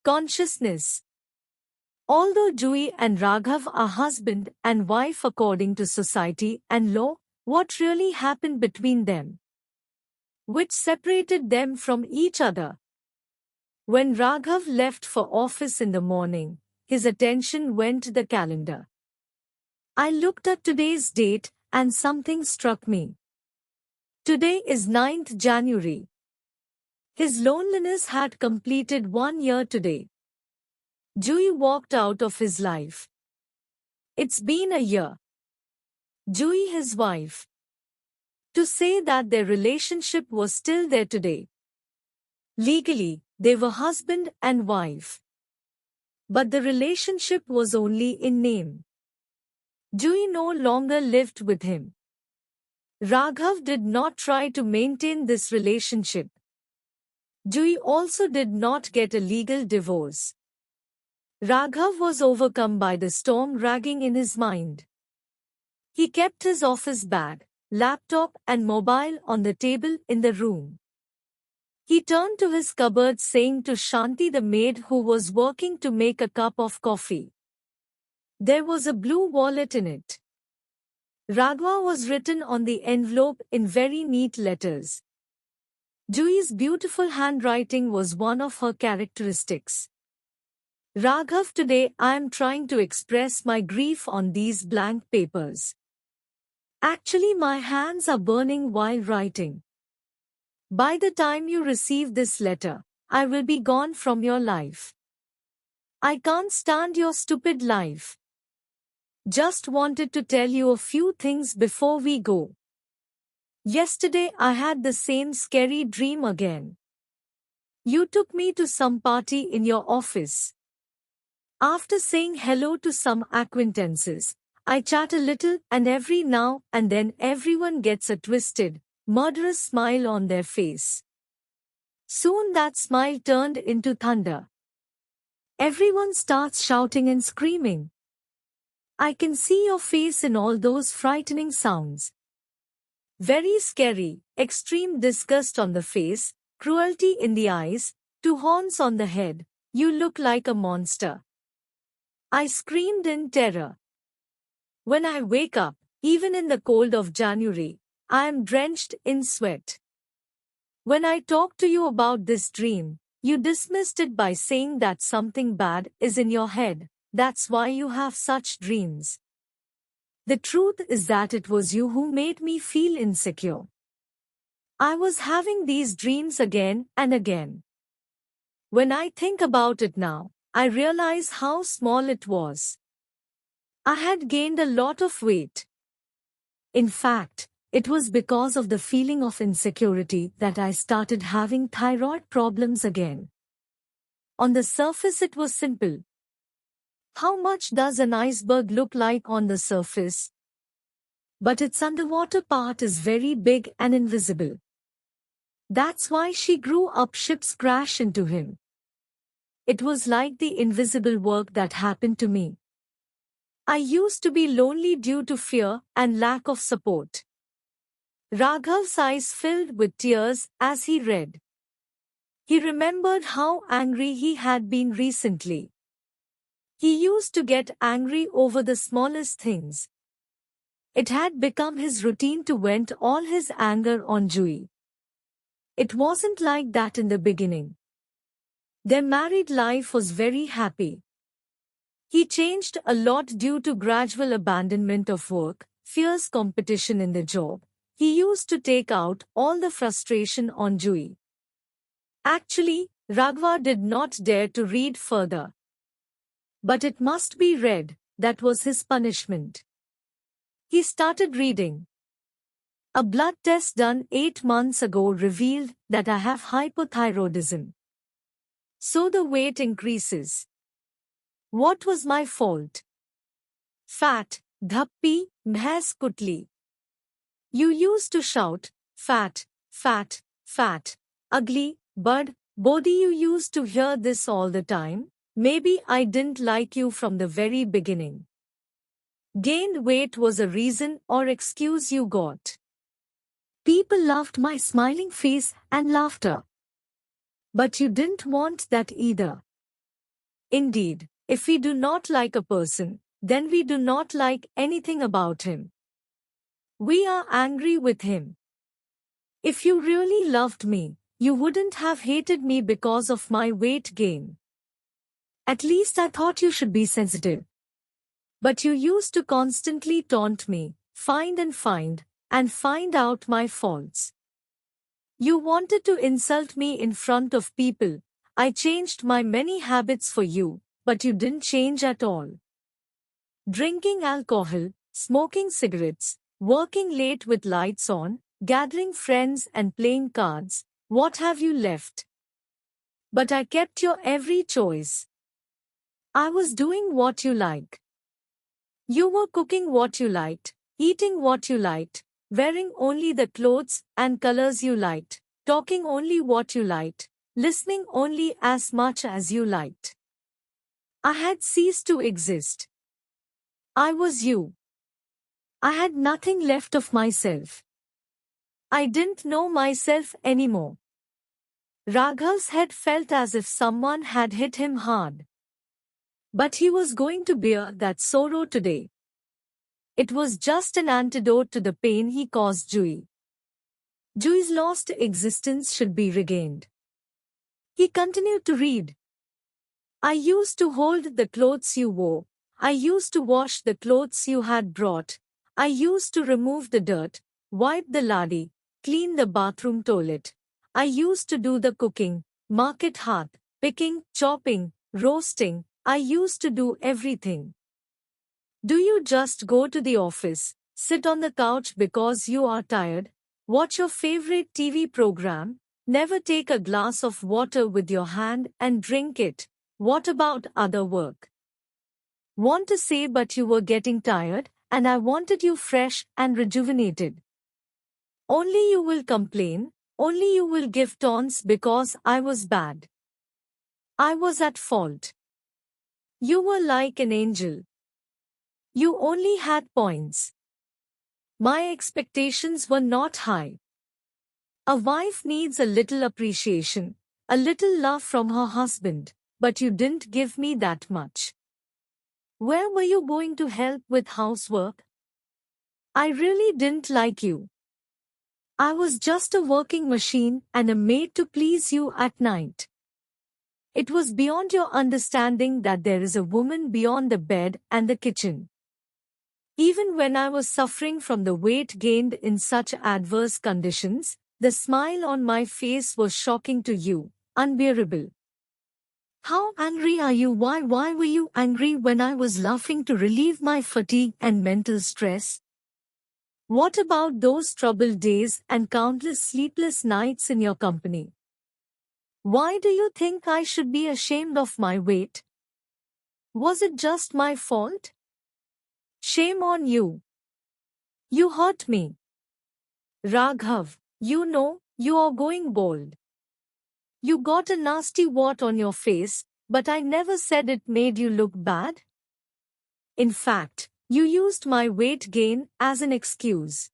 Consciousness. Although Juhi and Raghav are husband and wife according to society and law, what really happened between them? Which separated them from each other? When Raghav left for office in the morning, his attention went to the calendar. I looked at today's date and something struck me. Today is 9th January. His loneliness had completed 1 year today. Juhi walked out of his life. It's been a year. Juhi, his wife. To say that their relationship was still there today. Legally, they were husband and wife. But the relationship was only in name. Juhi no longer lived with him. Raghav did not try to maintain this relationship. Juhi also did not get a legal divorce. Raghav was overcome by the storm raging in his mind. He kept his office bag, laptop and mobile on the table in the room. He turned to his cupboard saying to Shanti, the maid who was working, to make a cup of coffee. There was a blue wallet in it. Raghav was written on the envelope in very neat letters. Juhi's beautiful handwriting was one of her characteristics. Raghav, today I am trying to express my grief on these blank papers. Actually, my hands are burning while writing. By the time you receive this letter, I will be gone from your life. I can't stand your stupid life. Just wanted to tell you a few things before we go. Yesterday I had the same scary dream again. You took me to some party in your office. After saying hello to some acquaintances, I chat a little and every now and then everyone gets a twisted, murderous smile on their face. Soon that smile turned into thunder. Everyone starts shouting and screaming. I can see your face in all those frightening sounds. Very scary, extreme disgust on the face, cruelty in the eyes, 2 horns on the head. You look like a monster. I screamed in terror. When I wake up, even in the cold of January, I am drenched in sweat. When I talked to you about this dream, you dismissed it by saying that something bad is in your head. That's why you have such dreams. The truth is that it was you who made me feel insecure. I was having these dreams again and again. When I think about it now, I realize how small it was. I had gained a lot of weight. In fact, it was because of the feeling of insecurity that I started having thyroid problems again. On the surface it was simple. How much does an iceberg look like on the surface? But its underwater part is very big and invisible. That's why she grew up. Ships crash into him. It was like the invisible work that happened to me. I used to be lonely due to fear and lack of support. Raghav's eyes filled with tears as he read. He remembered how angry he had been recently. He used to get angry over the smallest things. It had become his routine to vent all his anger on Juhi. It wasn't like that in the beginning. Their married life was very happy. He changed a lot due to gradual abandonment of work, fierce competition in the job. He used to take out all the frustration on Juhi. Actually, Raghav did not dare to read further. But it must be read, that was his punishment. He started reading. A blood test done 8 months ago revealed that I have hypothyroidism. So the weight increases. What was my fault? Fat, dhappi, bhais kutli. You used to shout, fat, fat, fat, ugly, bud, body. You used to hear this all the time. Maybe I didn't like you from the very beginning. Gained weight was a reason or excuse you got. People loved my smiling face and laughter. But you didn't want that either. Indeed, if we do not like a person, then we do not like anything about him. We are angry with him. If you really loved me, you wouldn't have hated me because of my weight gain. At least I thought you should be sensitive. But you used to constantly taunt me, and find out my faults. You wanted to insult me in front of people. I changed my many habits for you, but you didn't change at all. Drinking alcohol, smoking cigarettes, working late with lights on, gathering friends and playing cards, what have you left? But I kept your every choice. I was doing what you like. You were cooking what you liked, eating what you liked, wearing only the clothes and colors you liked, talking only what you liked, listening only as much as you liked. I had ceased to exist. I was you. I had nothing left of myself. I didn't know myself anymore. Raghav's head felt as if someone had hit him hard. But he was going to bear that sorrow today. It was just an antidote to the pain he caused Jui. Jui's lost existence should be regained. He continued to read. I used to hold the clothes you wore. I used to wash the clothes you had brought. I used to remove the dirt, wipe the ladi, clean the bathroom toilet. I used to do the cooking, market hearth, picking, chopping, roasting. I used to do everything. Do you just go to the office, sit on the couch because you are tired, watch your favorite TV program, never take a glass of water with your hand and drink it? What about other work? Want to say but you were getting tired, and I wanted you fresh and rejuvenated. Only you will complain, only you will give taunts because I was bad. I was at fault. You were like an angel. You only had points. My expectations were not high. A wife needs a little appreciation, a little love from her husband, but you didn't give me that much. Where were you going to help with housework? I really didn't like you. I was just a working machine and a maid to please you at night. It was beyond your understanding that there is a woman beyond the bed and the kitchen. Even when I was suffering from the weight gained in such adverse conditions, the smile on my face was shocking to you, unbearable. How angry are you? Why were you angry when I was laughing to relieve my fatigue and mental stress? What about those troubled days and countless sleepless nights in your company? Why do you think I should be ashamed of my weight? Was it just my fault? Shame on you. You hurt me. Raghav, you know, you are going bald. You got a nasty wart on your face, but I never said it made you look bad. In fact, you used my weight gain as an excuse.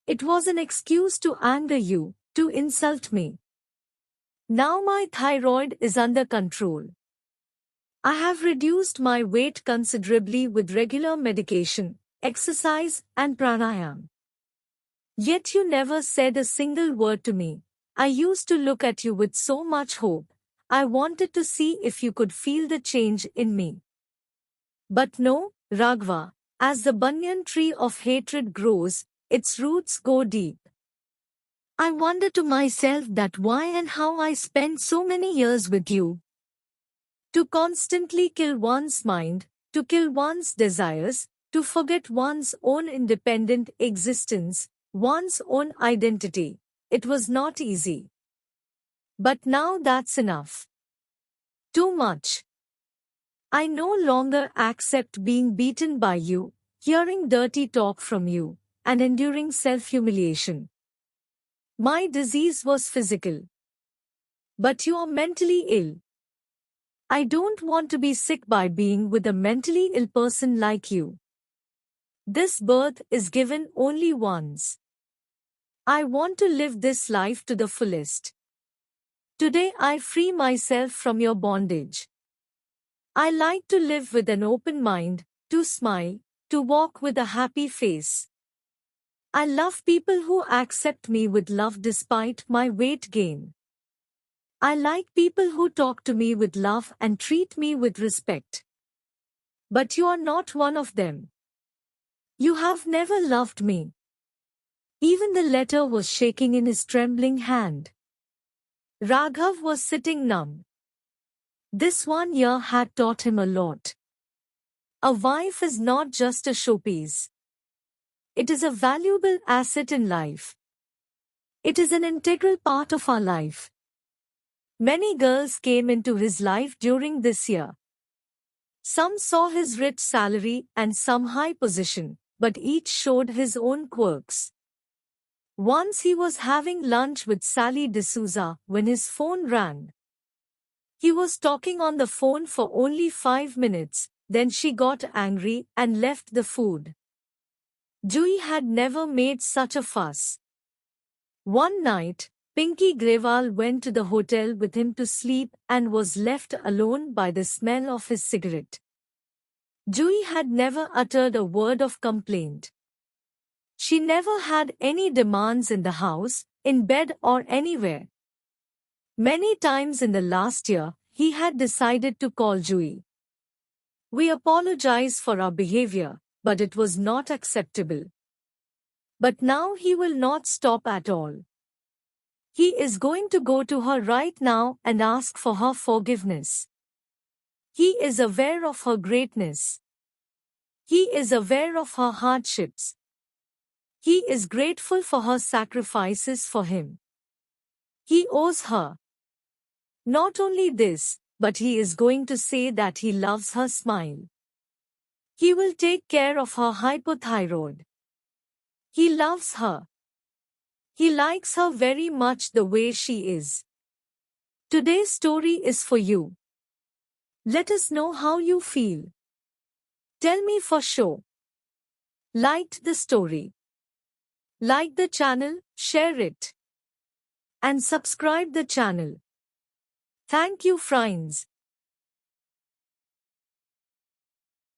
It was an excuse to anger you, to insult me. Now my thyroid is under control. I have reduced my weight considerably with regular medication, exercise, and pranayam. Yet you never said a single word to me. I used to look at you with so much hope. I wanted to see if you could feel the change in me. But no, Raghava, as the banyan tree of hatred grows, its roots go deep. I wonder to myself that why and how I spent so many years with you. To constantly kill one's mind, to kill one's desires, to forget one's own independent existence, one's own identity. It was not easy. But now that's enough. Too much. I no longer accept being beaten by you, hearing dirty talk from you, and enduring self-humiliation. My disease was physical. But you are mentally ill. I don't want to be sick by being with a mentally ill person like you. This birth is given only once. I want to live this life to the fullest. Today I free myself from your bondage. I like to live with an open mind, to smile, to walk with a happy face. I love people who accept me with love despite my weight gain. I like people who talk to me with love and treat me with respect. But you are not one of them. You have never loved me. Even the letter was shaking in his trembling hand. Raghav was sitting numb. This 1 year had taught him a lot. A wife is not just a showpiece. It is a valuable asset in life. It is an integral part of our life. Many girls came into his life during this year. Some saw his rich salary and some high position, but each showed his own quirks. Once he was having lunch with Sally D'Souza when his phone rang. He was talking on the phone for only 5 minutes, then she got angry and left the food. Jui had never made such a fuss. One night, Pinky Grewal went to the hotel with him to sleep and was left alone by the smell of his cigarette. Jui had never uttered a word of complaint. She never had any demands in the house, in bed or anywhere. Many times in the last year, he had decided to call Jui. We apologize for our behavior, but it was not acceptable. But now he will not stop at all. He is going to go to her right now and ask for her forgiveness. He is aware of her greatness. He is aware of her hardships. He is grateful for her sacrifices for him. He owes her. Not only this, but he is going to say that he loves her smile. He will take care of her hypothyroid. He loves her. He likes her very much the way she is. Today's story is for you. Let us know how you feel. Tell me for sure. Liked the story? Like the channel, share it. And subscribe the channel. Thank you friends.